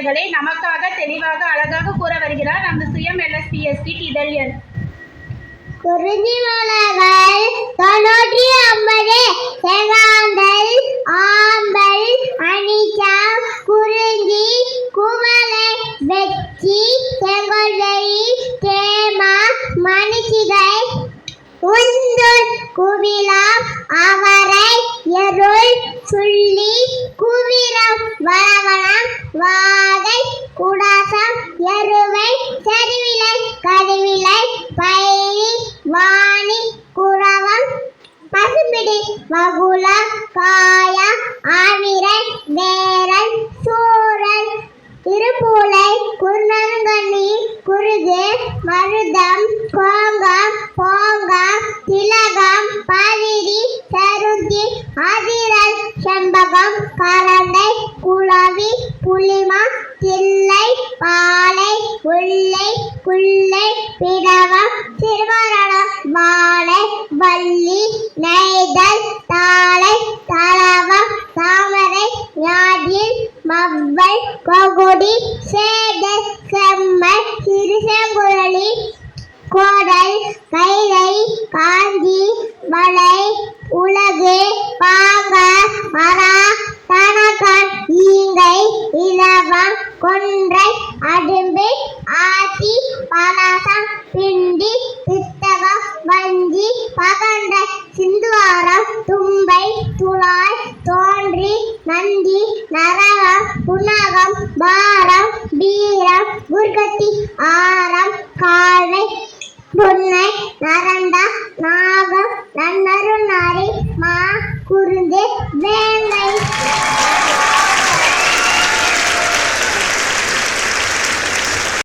பெயர்களை நமக்காக தெளிவாக அழகாக கூற வருகிறார் நமது சுயம் LSPST இதழியன். குறிஞ்சி மலர்கள் 950 செங்காந்தள் ஆம்பல் அனிச்சம் குறிஞ்சி குவளை வெச்சி செங்கொல்லை தேமா மணிச்சிகை உந்துன் குவிலம் அவரை எருள் சுள்ளி குவிரம் வளவனம் வாகை குடாசம் எருவை சரிவிலை கருவிலை பயிரி வாணி குரவம் பசும்பிடி வகுல காய ஆவிரை வேரல் சூரல் திருப்பூலை குன்னங்கண்ணி குருகு மருதம் கோங்கம் போங்கம் திலகம் பதிரி சருந்தி அதிரல் செம்பகம் கரண்டை குளவி புளிமா தில்லை பாலை முல்லை குள்ளை பிடவம் திருமரணம் வாழை வள்ளி நெய்தல் தாளை தளவம் தாமரை ஞாயிறு மவ்வல் கொகுடி சேடு செம்மல் சிறுசெங்குழலி கோடல் கைலை காஞ்சி வளை உலகு பாங்க மரா தனகன் ஈங்கை இலவம் கொன்றை அடும்பு ஆசி பலாசம் பிண்டி பித்தகம் வஞ்சி பகண்டை சிந்துவாரம் தும்பை துளாய் தோன்றி நந்தி நரகம் புனகம் பாரம் வீரம் குர்கத்தி ஆரம் கால்வை புன்னை நரண்டா நாகம் நன்னரு நாரி மா குருந்து வே